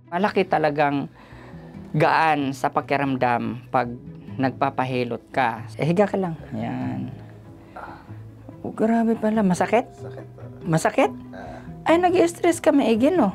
Malaki talagang gaan sa pakiramdam pag nagpapahilot ka. Higa ka lang. Yan. Oh, grabe pala. Masakit? Masakit? Ay, nag-i-stress ka maigi, no?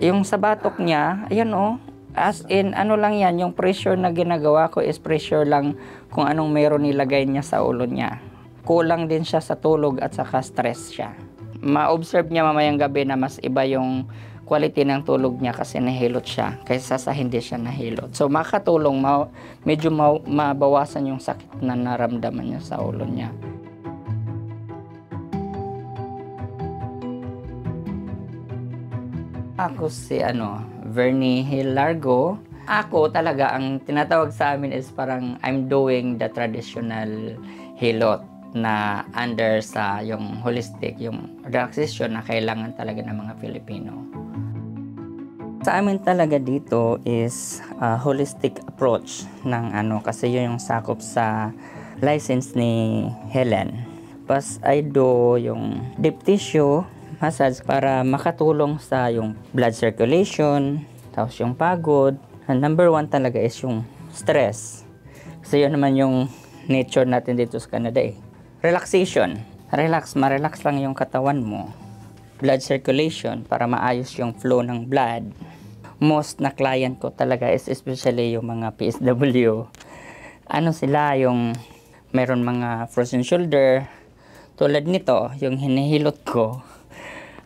Yung sa batok niya, ayan, oh. As in, ano lang yan, yung pressure na ginagawa ko is pressure lang kung anong meron nilagay niya sa ulo niya. Kulang din siya sa tulog at saka stress siya. Ma-observe niya mamayang gabi na mas iba yung quality ng tulog niya kasi nahilot siya kaysa sa hindi siya nahilot. So makatulong, medyo mabawasan yung sakit na naramdaman niya sa ulo niya. Ako si Vernie Hilargo. Ako talaga ang tinatawag sa amin is parang I'm doing the traditional hilot na under sa yung holistic, yung relaxation na kailangan talaga ng mga Pilipino. Sa amin talaga dito is holistic approach ng kasi yun yung sakop sa license ni Helen. Pas I do yung deep tissue massage para makatulong sa yung blood circulation, tapos yung pagod. And number 1 talaga is yung stress. Kasi yun naman yung nature natin dito sa Canada eh. Relaxation. Ma-relax lang yung katawan mo. Blood circulation para maayos yung flow ng blood. Most na client ko talaga is especially yung mga PSW. Sila yung meron mga frozen shoulder. Tulad nito, yung hinihilot ko.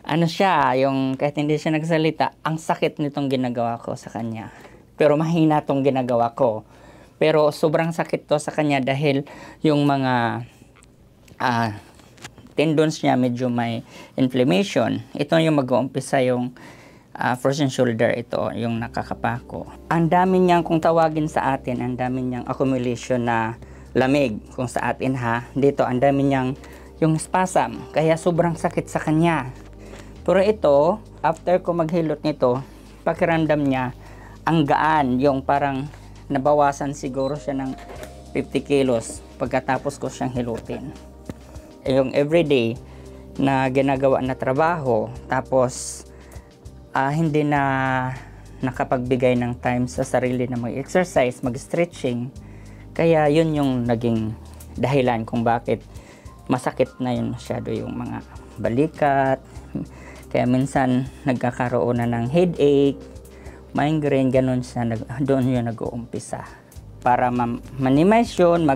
Siya, yung kahit hindi siya nagsalita, ang sakit nitong ginagawa ko sa kanya. Pero mahina tong ginagawa ko. Pero sobrang sakit to sa kanya dahil yung mga tendons niya medyo may inflammation. Ito yung mag-uumpisa yung frozen shoulder, ito yung nakakapako. Ang dami niyang, kung tawagin sa atin, ang dami niyang accumulation na lamig. Kung sa atin dito ang dami niyang yung spasm. Kaya sobrang sakit sa kanya. Pero ito, after ko maghilot nito, pakiramdam niya, ang gaan, yung parang nabawasan siguro siya ng 50 kilos pagkatapos ko siyang hilutin. Yung everyday na ginagawa na trabaho, tapos hindi na nakapagbigay ng time sa sarili na mag-exercise, mag-stretching. Kaya yun yung naging dahilan kung bakit masakit na yun masyado yung mga balikat. Kaya minsan nagkakaroon na ng headache, migraine, ganun siya, doon yun nag-uumpisa. Para ma-minimize yun,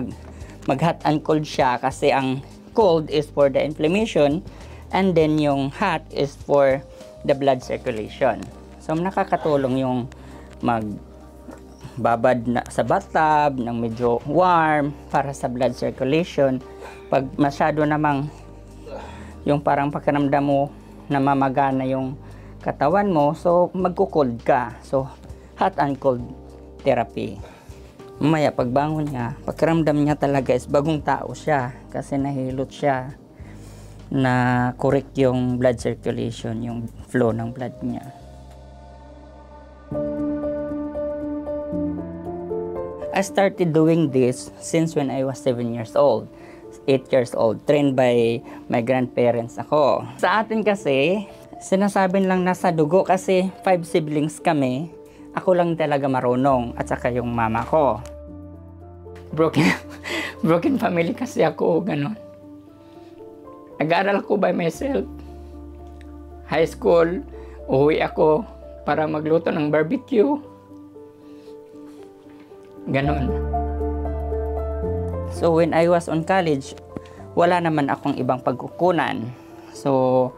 mag-hot and cold siya kasi ang cold is for the inflammation and then yung hot is for the blood circulation. So nakakatulong yung magbabad na sa bathtub ng medyo warm para sa blood circulation. Pag masyado namang yung parang pakiramdam mo namamagana yung katawan mo, so magko-cold ka. So hot and cold therapy. Mamaya pagbangon niya, pakiramdam niya talaga is bagong tao siya kasi nahilot siya na correct yung blood circulation, yung flow ng blood niya. I started doing this since when I was 7 years old. 8 years old, trained by my grandparents ako. Sa atin kasi, sinasabing lang nasa dugo kasi 5 siblings kami. Ako lang talaga marunong at saka yung mama ko. Broken family kasi ako, ganun. Nag-aaral ako by myself. High school, uwi ako para magluto ng barbecue. Ganun. So when I was on college, wala naman akong ibang pagkukunan. So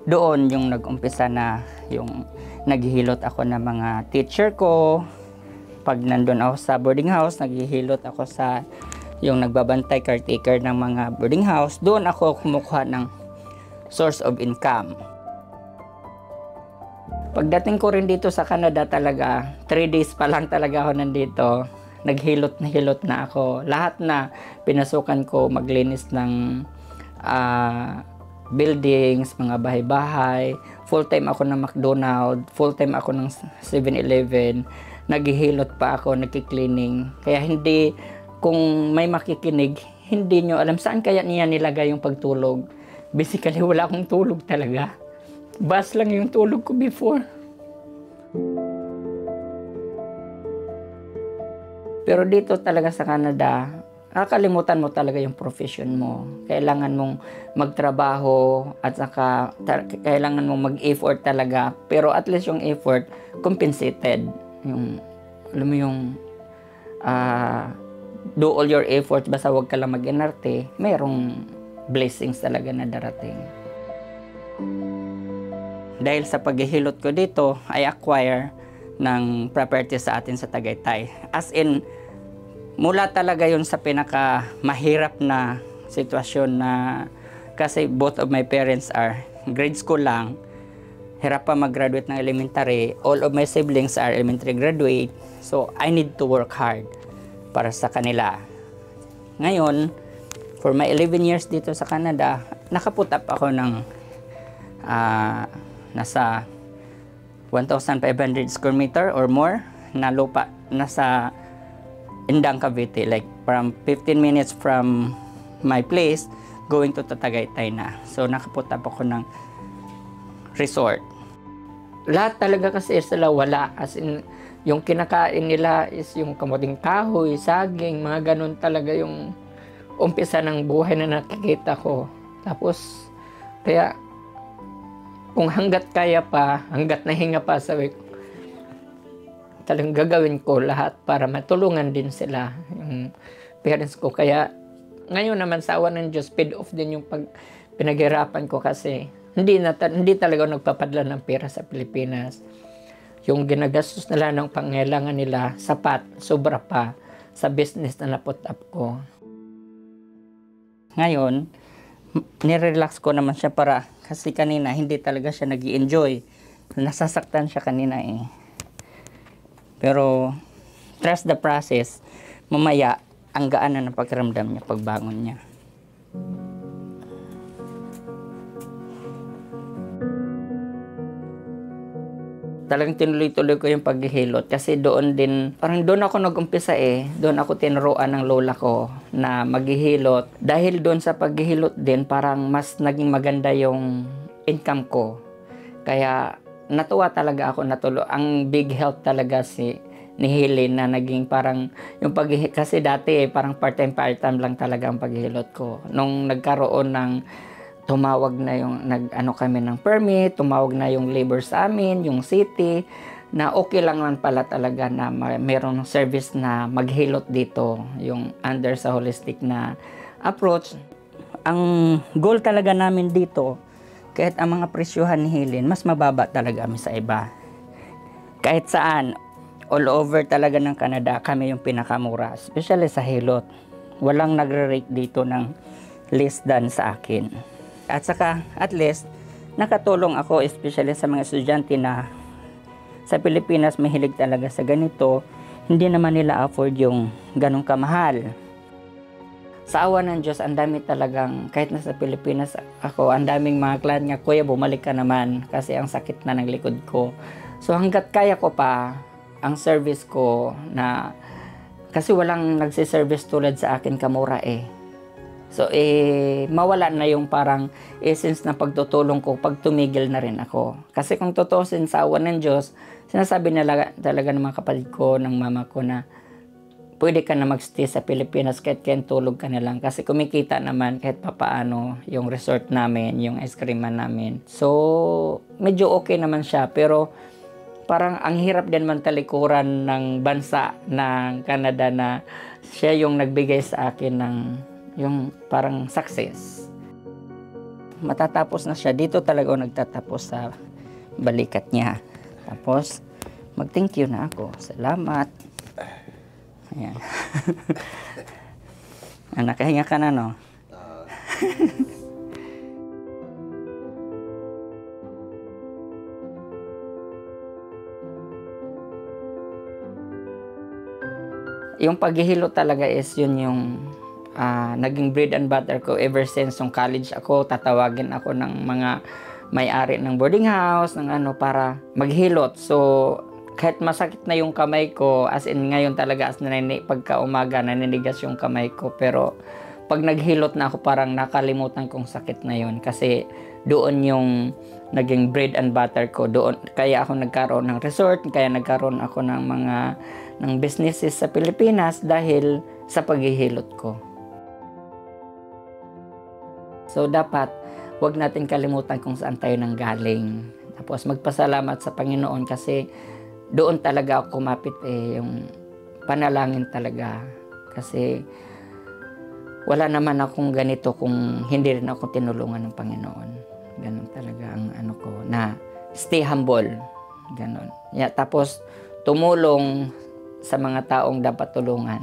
doon yung nag-umpisa na yung naghihilot ako ng mga teacher ko. Pag nandun ako sa boarding house, naghihilot ako sa yung nagbabantay, caretaker ng mga boarding house. Doon ako kumukuha ng source of income. Pagdating ko rin dito sa Canada talaga, 3 days pa lang talaga ako nandito. Naghilot na ako. Lahat na pinasukan ko, maglinis ng buildings, mga bahay-bahay. Full-time ako ng McDonald's, full-time ako ng 7-Eleven. Naghihilot pa ako, nagki-cleaning. Kaya hindi, kung may makikinig, hindi nyo alam saan kaya niya nilagay yung pagtulog. Basically, wala akong tulog talaga. Bus lang yung tulog ko before. Pero dito talaga sa Canada, nakakalimutan mo talaga yung profession mo. Kailangan mong magtrabaho at saka kailangan mong mag-effort talaga. Pero at least yung effort, compensated. Yung, alam mo yung do all your efforts, basta wag ka lang mag-inarte, mayroong blessings talaga na darating. Dahil sa paghihilot ko dito, I acquire ng property sa atin sa Tagaytay. As in, mula talaga yun sa pinaka mahirap na sitwasyon na kasi both of my parents are grade school lang, hirap pa mag-graduate ng elementary, all of my siblings are elementary graduate, so I need to work hard para sa kanila. Ngayon, for my 11 years dito sa Canada, nakaput up ako ng nasa 1,500 square meter or more na lupa nasa Indang, Cavite, like from 15 minutes from my place going to Tagaytay na. So nakaput up ako ng resort. Lahat talaga kasi sila wala, as in yung kinakain nila is yung kamuting kahoy, saging, mga ganun talaga yung umpisa ng buhay na nakikita ko. Tapos kaya kung hanggat kaya pa, hanggat nahinga pa, sabi ko, talagang gagawin ko lahat para matulungan din sila, yung parents ko. Kaya ngayon naman sa awa ng Diyos, paid off din yung pinaghirapan ko kasi hindi talaga nagpapadala ng pera sa Pilipinas. Yung ginagastos nila ng pangailangan nila, sapat, sobra pa sa business na naput up ko. Ngayon, nirelax ko naman siya para, kasi kanina hindi talaga siya nag-i-enjoy. Nasasaktan siya kanina eh. Pero, trust the process, mamaya, ang gaan na ng pakiramdam niya pagbangon niya. Talagang tinuloy-tuloy ko yung paghihilot kasi doon din, parang doon ako nag-umpisa eh. Doon ako tinuruan ng lola ko na maghihilot. Dahil doon sa paghihilot din, parang mas naging maganda yung income ko. Kaya natuwa talaga ako, ang big help talaga ni Helen na naging parang yung kasi dati parang part-time lang talaga ang paghihilot ko. Nung nagkaroon ng tumawag na yung kami ng permit, tumawag na yung labor sa amin, yung city, na okay lang man pala talaga na mayroong service na maghilot dito, yung under sa holistic na approach. Ang goal talaga namin dito, kahit ang mga presyuhan ni Helen, mas mababa talaga kami sa iba. Kahit saan, all over talaga ng Canada, kami yung pinakamura, especially sa hilot. Walang nagre-rate dito ng less than sa akin. At saka, at least, nakatulong ako, especially sa mga estudyante na sa Pilipinas mahilig talaga sa ganito, hindi naman nila afford yung ganong kamahal. Sa awa ng Diyos, ang dami talagang, kahit nasa Pilipinas ako, ang daming mga client nga, kuya, bumalik ka naman kasi ang sakit na ng likod ko. So hanggat kaya ko pa, ang service ko na, kasi walang nagsiservice tulad sa akin kamura eh. So, mawala na yung parang essence na pagtutulong ko pag tumigil na rin ako. Kasi kung tutusin sa awa ng Diyos, sinasabi nila talaga ng mga kapatid ko, ng mama ko na pwede ka na magstay sa Pilipinas kahit tulog ka na lang. Kasi kumikita naman kahit papaano yung resort namin, yung ice creaman namin. So, medyo okay naman siya. Pero parang ang hirap din man talikuran ng bansa ng Canada na siya yung nagbigay sa akin ng yung parang success. Matatapos na siya. Dito talaga ako nagtatapos sa balikat niya. Tapos, mag-thank you na ako. Salamat. Ayan. Nakahinga ka na, no? Yung paghihilo talaga is yun yung naging bread and butter ko ever since yung college ako. Tatawagin ako ng mga may-ari ng boarding house, ng para maghilot. So, kahit masakit na yung kamay ko, as in ngayon talaga, pagka umaga, naninigas yung kamay ko. Pero, pag naghilot na ako, parang nakalimutan kong sakit na yon, kasi doon yung naging bread and butter ko. Doon kaya ako nagkaroon ng resort, kaya nagkaroon ako ng businesses sa Pilipinas dahil sa paghihilot ko. So dapat wag natin kalimutan kung saan tayo nanggaling. Tapos magpasalamat sa Panginoon, kasi doon talaga ako kumapit yung panalangin talaga. Kasi wala naman akong ganito kung hindi rin ako tinulungan ng Panginoon. Ganon talaga ang ko, na stay humble. Ganon. Tapos tumulong sa mga taong dapat tulungan.